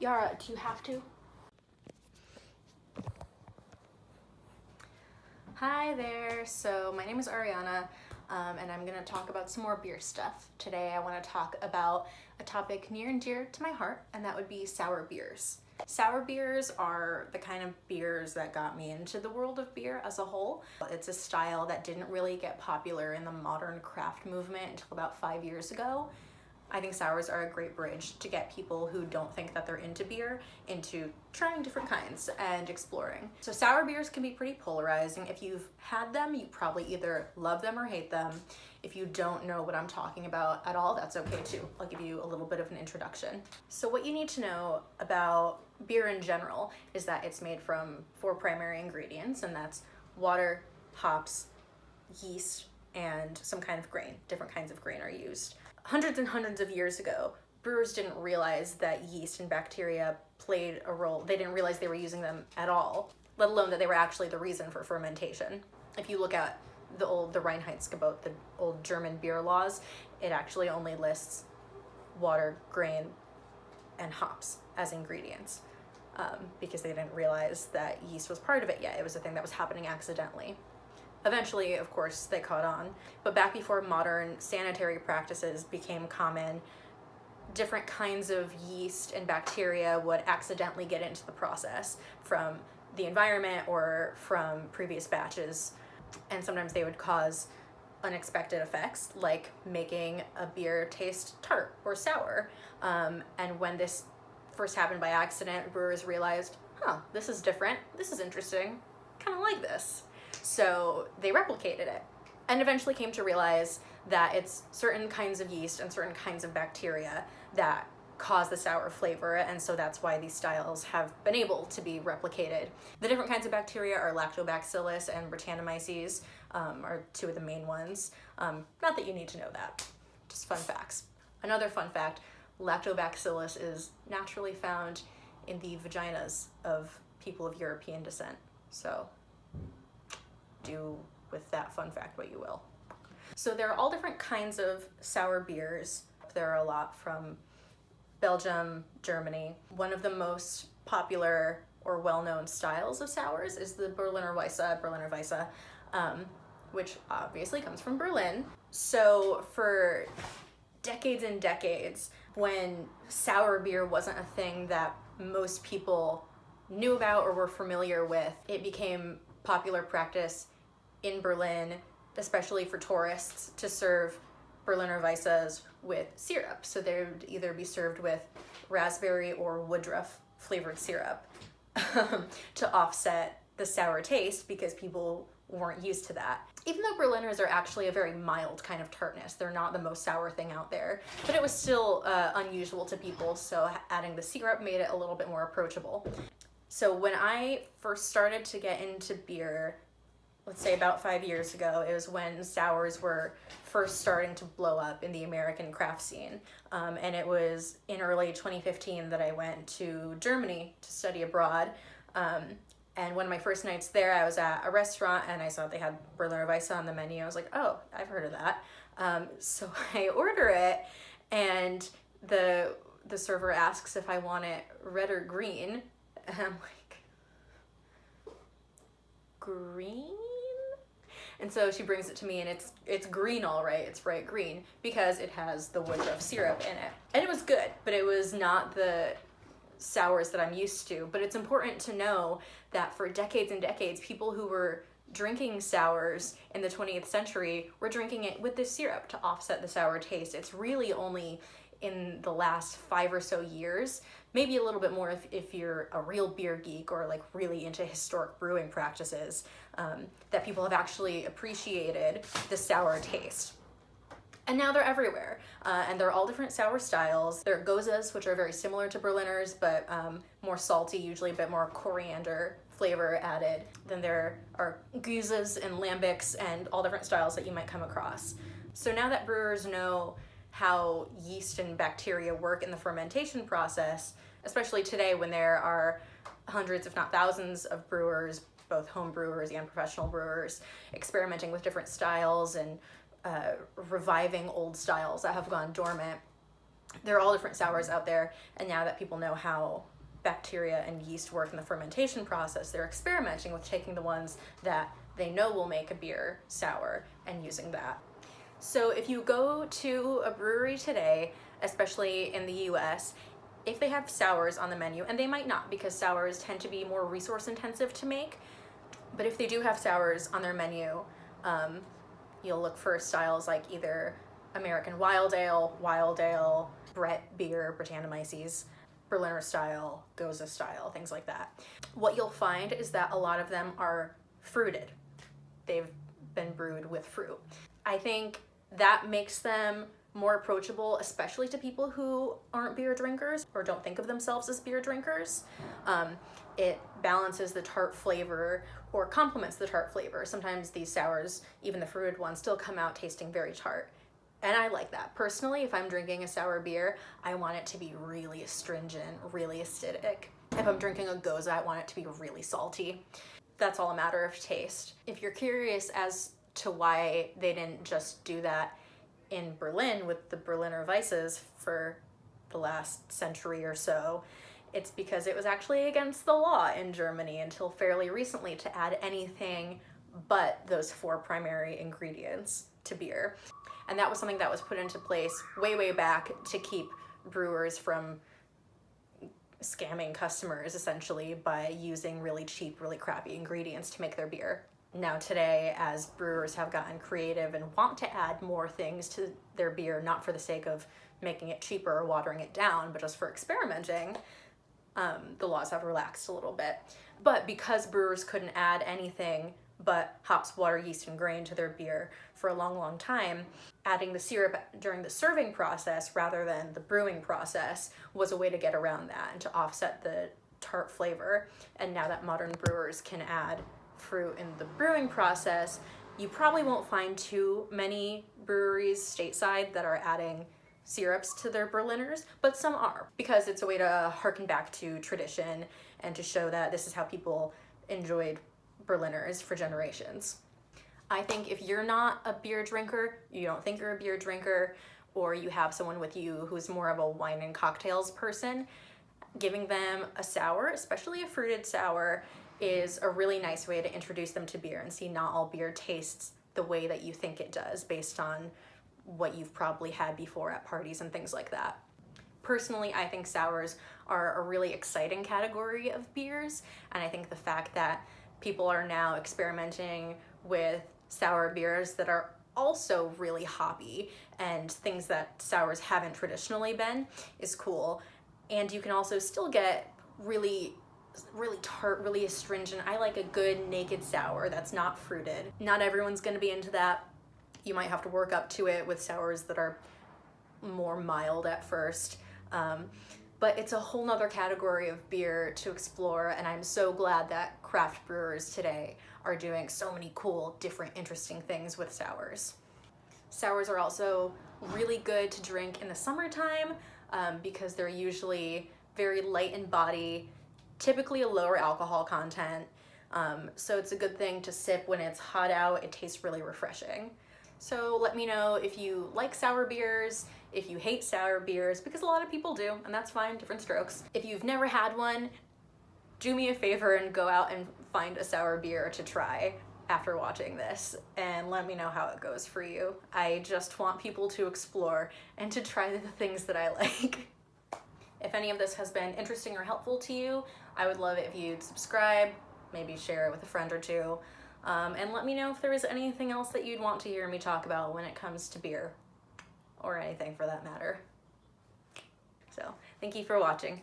Yara, do you have to? Hi there, so my name is Ariana, and I'm gonna talk about some more beer stuff. Today I wanna talk about a topic near and dear to my heart, and that would be sour beers. Sour beers are the kind of beers that got me into the world of beer as a whole. It's a style that didn't really get popular in the modern craft movement until about 5 years ago. I think sours are a great bridge to get people who don't think that they're into beer into trying different kinds and exploring. So sour beers can be pretty polarizing. If you've had them, you probably either love them or hate them. If you don't know what I'm talking about at all, that's okay too. I'll give you a little bit of an introduction. So what you need to know about beer in general is that it's made from 4 primary ingredients, and that's water, hops, yeast, and some kind of grain. Different kinds of grain are used. Hundreds and hundreds of years ago, brewers didn't realize that yeast and bacteria played a role. They didn't realize they were using them at all, let alone that they were actually the reason for fermentation. If you look at the Reinheitsgebot, the old German beer laws, it actually only lists water, grain, and hops as ingredients because they didn't realize that yeast was part of it yet. It was a thing that was happening accidentally. Eventually, of course, they caught on, but back before modern sanitary practices became common, different kinds of yeast and bacteria would accidentally get into the process from the environment or from previous batches, and sometimes they would cause unexpected effects, like making a beer taste tart or sour. And when this first happened by accident, brewers realized, this is different, this is interesting, kind of like this. So they replicated it and eventually came to realize that it's certain kinds of yeast and certain kinds of bacteria that cause the sour flavor, and so that's why these styles have been able to be replicated. The different kinds of bacteria are lactobacillus and Brettanomyces, are 2 of the main ones. Not that you need to know that, just fun facts. Another fun fact, lactobacillus is naturally found in the vaginas of people of European descent. So do with that fun fact what you will. So there are all different kinds of sour beers. There are a lot from Belgium, Germany. One of the most popular or well-known styles of sours is the Berliner Weisse, which obviously comes from Berlin. So for decades and decades, when sour beer wasn't a thing that most people knew about or were familiar with, it became popular practice in Berlin, especially for tourists, to serve Berliner Weisses with syrup. So they would either be served with raspberry or woodruff flavored syrup to offset the sour taste, because people weren't used to that. Even though Berliners are actually a very mild kind of tartness, they're not the most sour thing out there, but it was still unusual to people, so adding the syrup made it a little bit more approachable. So when I first started to get into beer, let's say about 5 years ago, it was when sours were first starting to blow up in the American craft scene. And it was in early 2015 that I went to Germany to study abroad. And one of my first nights there, I was at a restaurant and I saw they had Berliner Weisse on the menu. I was like, oh, I've heard of that. So I order it, and the server asks if I want it red or green. And I'm like, green? And so she brings it to me, and it's green, all right. It's bright green because it has the woodruff syrup in it. And it was good, but it was not the sours that I'm used to. But it's important to know that for decades and decades, people who were drinking sours in the 20th century were drinking it with this syrup to offset the sour taste. It's really only in the last 5 or so years, maybe a little bit more if you're a real beer geek or like really into historic brewing practices, that people have actually appreciated the sour taste. And now they're everywhere, and they're all different sour styles. There are gozas, which are very similar to Berliners, but more salty, usually a bit more coriander flavor added. Then there are guzes and lambics and all different styles that you might come across. So now that brewers know how yeast and bacteria work in the fermentation process, especially today when there are hundreds, if not thousands, of brewers, both home brewers and professional brewers, experimenting with different styles and reviving old styles that have gone dormant. There are all different sours out there, and now that people know how bacteria and yeast work in the fermentation process, they're experimenting with taking the ones that they know will make a beer sour and using that. So if you go to a brewery today, especially in the US, if they have sours on the menu, and they might not because sours tend to be more resource intensive to make, but if they do have sours on their menu, you'll look for styles like either American Wild Ale, Brett beer, Brettanomyces, Berliner style, Goza style, things like that. What you'll find is that a lot of them are fruited. They've been brewed with fruit. I think that makes them more approachable, especially to people who aren't beer drinkers or don't think of themselves as beer drinkers. It balances the tart flavor or complements the tart flavor. Sometimes these sours, even the fruited ones, still come out tasting very tart. And I like that. Personally, if I'm drinking a sour beer, I want it to be really astringent, really acidic. If I'm drinking a Goza, I want it to be really salty. That's all a matter of taste. If you're curious as to why they didn't just do that in Berlin with the Berliner Weisses for the last century or so, it's because it was actually against the law in Germany until fairly recently to add anything but those 4 primary ingredients to beer. And that was something that was put into place way, way back to keep brewers from scamming customers, essentially, by using really cheap, really crappy ingredients to make their beer. Now today, as brewers have gotten creative and want to add more things to their beer, not for the sake of making it cheaper or watering it down, but just for experimenting, the laws have relaxed a little bit. But because brewers couldn't add anything but hops, water, yeast, and grain to their beer for a long, long time, adding the syrup during the serving process rather than the brewing process was a way to get around that and to offset the tart flavor. And now that modern brewers can add fruit in the brewing process, you probably won't find too many breweries stateside that are adding syrups to their Berliners, but some are, because it's a way to harken back to tradition and to show that this is how people enjoyed Berliners for generations. I think if you're not a beer drinker, you don't think you're a beer drinker, or you have someone with you who's more of a wine and cocktails person, giving them a sour, especially a fruited sour, is a really nice way to introduce them to beer and see not all beer tastes the way that you think it does based on what you've probably had before at parties and things like that. Personally, I think sours are a really exciting category of beers, and I think the fact that people are now experimenting with sour beers that are also really hoppy and things that sours haven't traditionally been is cool. And you can also still get really tart, really astringent. I like a good naked sour that's not fruited. Not everyone's gonna be into that. You might have to work up to it with sours that are more mild at first. But it's a whole nother category of beer to explore, and I'm so glad that craft brewers today are doing so many cool, different, interesting things with sours. Sours are also really good to drink in the summertime because they're usually very light in body, typically a lower alcohol content. So it's a good thing to sip when it's hot out. It tastes really refreshing. So let me know if you like sour beers, if you hate sour beers, because a lot of people do, and that's fine, different strokes. If you've never had one, do me a favor and go out and find a sour beer to try after watching this, and let me know how it goes for you. I just want people to explore and to try the things that I like. If any of this has been interesting or helpful to you, I would love it if you'd subscribe, maybe share it with a friend or two, and let me know if there is anything else that you'd want to hear me talk about when it comes to beer, or anything for that matter. So, thank you for watching.